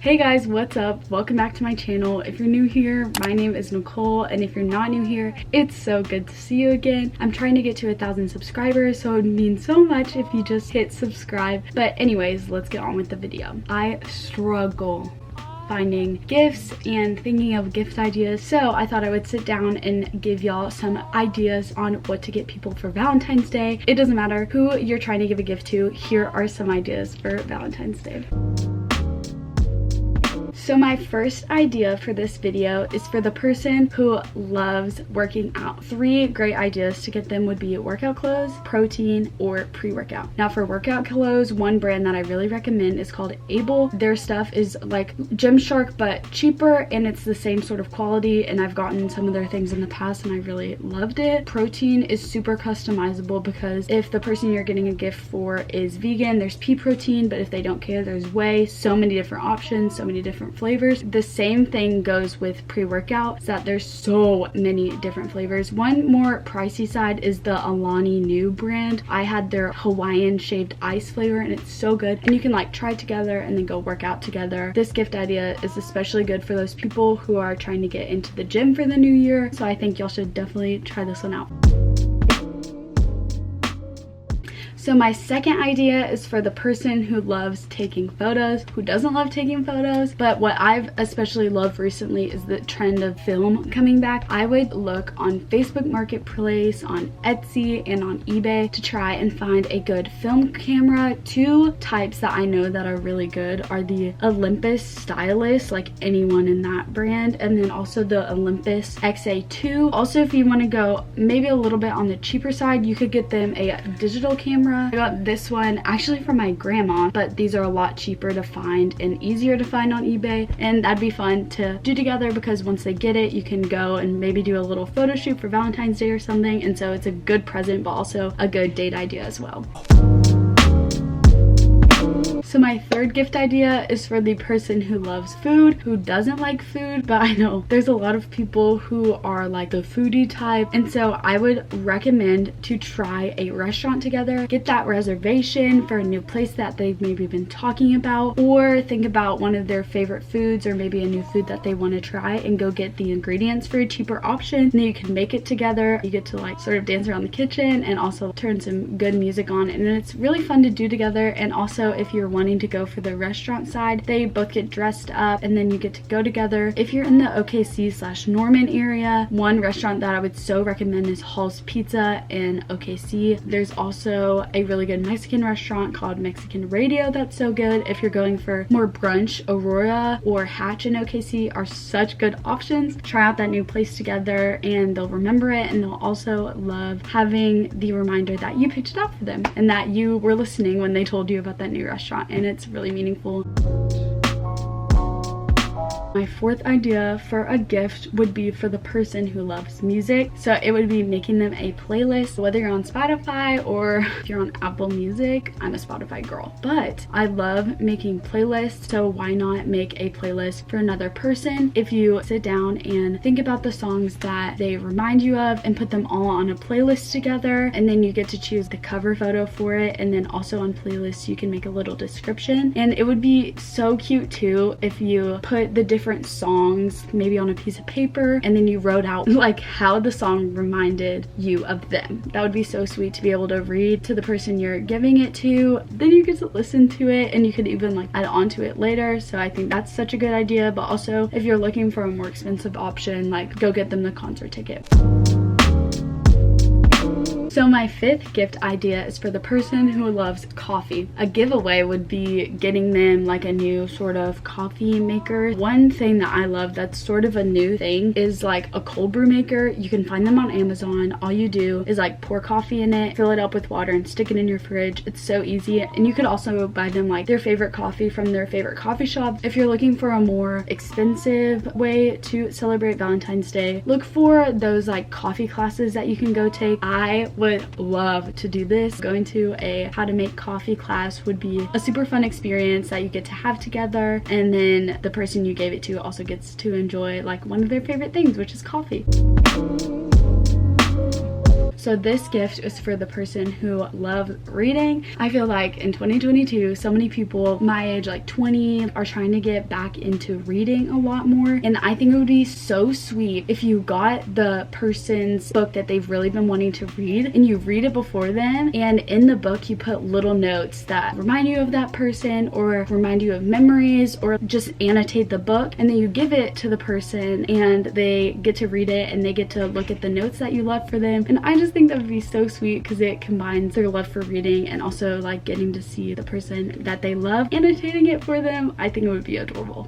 Hey guys, what's up? Welcome back to my channel. If you're new here, my name is Nicole, and if you're not new here, it's so good to see you again. I'm trying to get to 1,000 subscribers, so it would mean so much if you just hit subscribe. But anyways, let's get on with the video. I struggle finding gifts and thinking of gift ideas, so I thought I would sit down and give y'all some ideas on what to get people for Valentine's Day. It doesn't matter who you're trying to give a gift to, here are some ideas for Valentine's Day. So my first idea for this video is for the person who loves working out. 3 great ideas to get them would be workout clothes, protein, or pre-workout. Now for workout clothes, one brand that I really recommend is called Able. Their stuff is like Gymshark but cheaper, and it's the same sort of quality, and I've gotten some of their things in the past and I really loved it. Protein is super customizable because if the person you're getting a gift for is vegan, there's pea protein, but if they don't care, there's whey. So many different options, so many different flavors. The same thing goes with pre-workout, that there's so many different flavors. One more pricey side is the Alani Nu brand. I had their Hawaiian shaved ice flavor and it's so good, and you can like try it together and then go work out together. This gift idea is especially good for those people who are trying to get into the gym for the new year, so I think y'all should definitely try this one out. So my second idea is for the person who loves taking photos, who doesn't love taking photos, but what I've especially loved recently is the trend of film coming back. I would look on Facebook Marketplace, on Etsy, and on eBay to try and find a good film camera. 2 types that I know that are really good are the Olympus Stylus, like anyone in that brand, and then also the Olympus XA2. Also, if you want to go maybe a little bit on the cheaper side, you could get them a digital camera. I got this one actually from my grandma, but these are a lot cheaper to find and easier to find on eBay, and that'd be fun to do together because once they get it, you can go and maybe do a little photo shoot for Valentine's Day or something, and so it's a good present but also a good date idea as well. So my third gift idea is for the person who loves food, who doesn't like food, but I know there's a lot of people who are like the foodie type, and so I would recommend to try a restaurant together. Get that reservation for a new place that they've maybe been talking about, or think about one of their favorite foods or maybe a new food that they want to try and go get the ingredients for a cheaper option, and then you can make it together. You get to like sort of dance around the kitchen and also turn some good music on, and it's really fun to do together. And also if you're wanting to go for the restaurant side, they both get dressed up and then you get to go together. If you're in the OKC/Norman area, one restaurant that I would so recommend is Hall's Pizza in OKC. There's also a really good Mexican restaurant called Mexican Radio that's so good. If you're going for more brunch, Aurora or Hatch in OKC are such good options. Try out that new place together and they'll remember it, and they'll also love having the reminder that you picked it out for them and that you were listening when they told you about that new restaurant, and it's really meaningful. My fourth idea for a gift would be for the person who loves music. So it would be making them a playlist, whether you're on Spotify or if you're on Apple Music. I'm a Spotify girl, but I love making playlists, so why not make a playlist for another person? If you sit down and think about the songs that they remind you of and put them all on a playlist together, and then you get to choose the cover photo for it, and then also on playlists you can make a little description. And it would be so cute too if you put the different songs maybe on a piece of paper and then you wrote out like how the song reminded you of them. That would be so sweet to be able to read to the person you're giving it to. Then you get to listen to it and you could even like add on to it later. So I think that's such a good idea. But also if you're looking for a more expensive option, like go get them the concert ticket. So my 5th gift idea is for the person who loves coffee. A giveaway would be getting them like a new sort of coffee maker. One thing that I love that's sort of a new thing is like a cold brew maker. You can find them on Amazon. All you do is like pour coffee in it, fill it up with water, and stick it in your fridge. It's so easy. And you could also buy them like their favorite coffee from their favorite coffee shop. If you're looking for a more expensive way to celebrate Valentine's Day, look for those like coffee classes that you can go take. I would love to do this. Going to a how to make coffee class would be a super fun experience that you get to have together, and then the person you gave it to also gets to enjoy like one of their favorite things, which is coffee. So this gift is for the person who loves reading. I feel like in 2022, so many people my age, like 20, are trying to get back into reading a lot more. And I think it would be so sweet if you got the person's book that they've really been wanting to read and you read it before them, and in the book you put little notes that remind you of that person or remind you of memories, or just annotate the book, and then you give it to the person and they get to read it and they get to look at the notes that you left for them. And I just think that would be so sweet because it combines their love for reading and also like getting to see the person that they love annotating it for them. I think it would be adorable.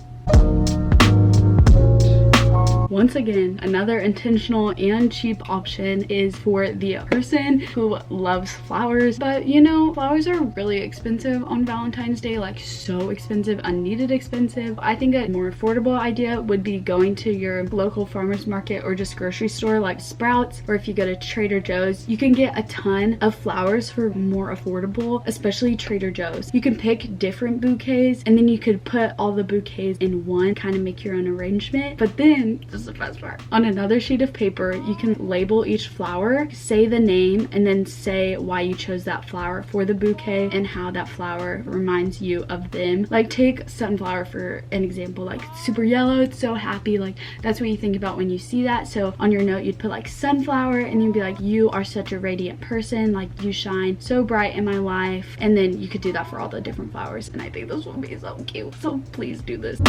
Once again, another intentional and cheap option is for the person who loves flowers. But you know, flowers are really expensive on Valentine's Day, like so expensive, unneeded expensive. I think a more affordable idea would be going to your local farmer's market or just grocery store like Sprouts, or if you go to Trader Joe's, you can get a ton of flowers for more affordable, especially Trader Joe's. You can pick different bouquets and then you could put all the bouquets in one, kind of make your own arrangement. But then the best part. On another sheet of paper, you can label each flower, say the name, and then say why you chose that flower for the bouquet and how that flower reminds you of them. Like take sunflower for an example, like super yellow, it's so happy, like that's what you think about when you see that. So on your note, you'd put like sunflower and you'd be like, you are such a radiant person, like you shine so bright in my life. And then you could do that for all the different flowers. And I think this will be so cute. So please do this.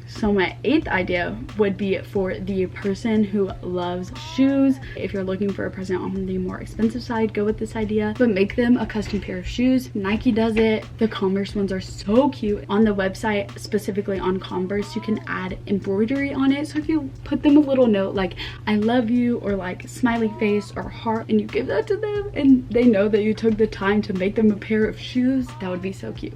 So my 8th idea would be for the person who loves shoes. If you're looking for a present on the more expensive side, go with this idea, but make them a custom pair of shoes. Nike does it. The Converse ones are so cute. On the website, specifically on Converse, you can add embroidery on it. So if you put them a little note like I love you or like smiley face or heart, and you give that to them and they know that you took the time to make them a pair of shoes, that would be so cute.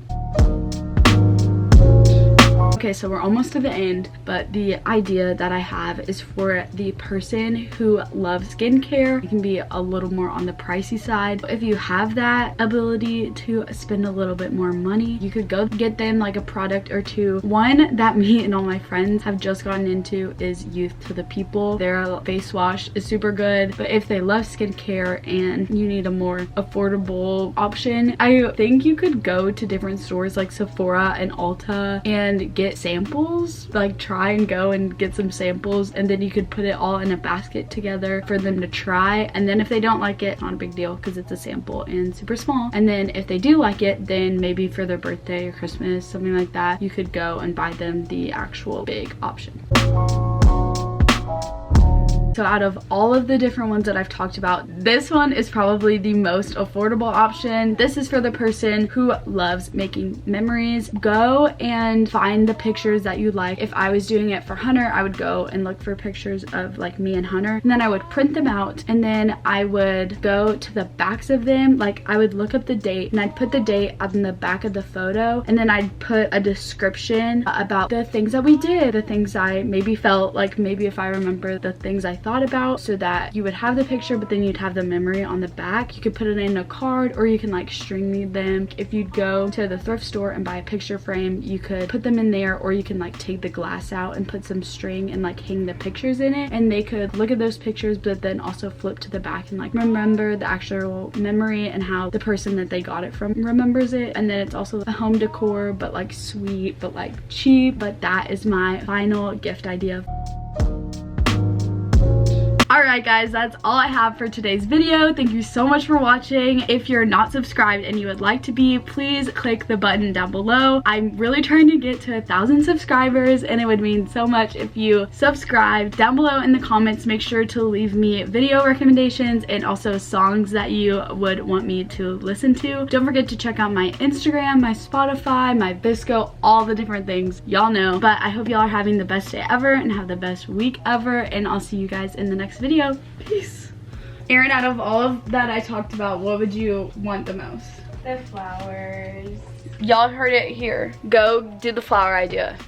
Okay, so we're almost to the end, but the idea that I have is for the person who loves skincare. It can be a little more on the pricey side. If you have that ability to spend a little bit more money, you could go get them like a product or two. One that me and all my friends have just gotten into is Youth to the People. Their face wash is super good, but if they love skincare and you need a more affordable option, I think you could go to different stores like Sephora and Ulta and get samples, like try and go and get some samples, and then you could put it all in a basket together for them to try. And then if they don't like it, not a big deal because it's a sample and super small. And then if they do like it, then maybe for their birthday or Christmas, something like that, you could go and buy them the actual big option. So out of all of the different ones that I've talked about, this one is probably the most affordable option. This is for the person who loves making memories. Go and find the pictures that you like. If I was doing it for Hunter, I would go and look for pictures of like me and Hunter, and then I would print them out, and then I would go to the backs of them. Like I would look up the date and I'd put the date on the back of the photo, and then I'd put a description about the things that we did, the things I maybe felt like, maybe if I remember the things I thought about, so that you would have the picture but then you'd have the memory on the back. You could put it in a card, or you can like string them. If you'd go to the thrift store and buy a picture frame, you could put them in there, or you can like take the glass out and put some string and like hang the pictures in it, and they could look at those pictures but then also flip to the back and like remember the actual memory and how the person that they got it from remembers it. And then it's also a home decor, but like sweet but like cheap. But that is my final gift idea. Alright guys, that's all I have for today's video. Thank you so much for watching. If you're not subscribed and you would like to be, please click the button down below. I'm really trying to get to 1,000 subscribers, and it would mean so much if you subscribe. Down below in the comments, make sure to leave me video recommendations and also songs that you would want me to listen to. Don't forget to check out my Instagram, my Spotify, my VSco, all the different things y'all know. But I hope y'all are having the best day ever and have the best week ever, and I'll see you guys in the next video. Peace. Erin, out of all of that I talked about, what would you want the most? The flowers. Y'all heard it here. Go do the flower idea.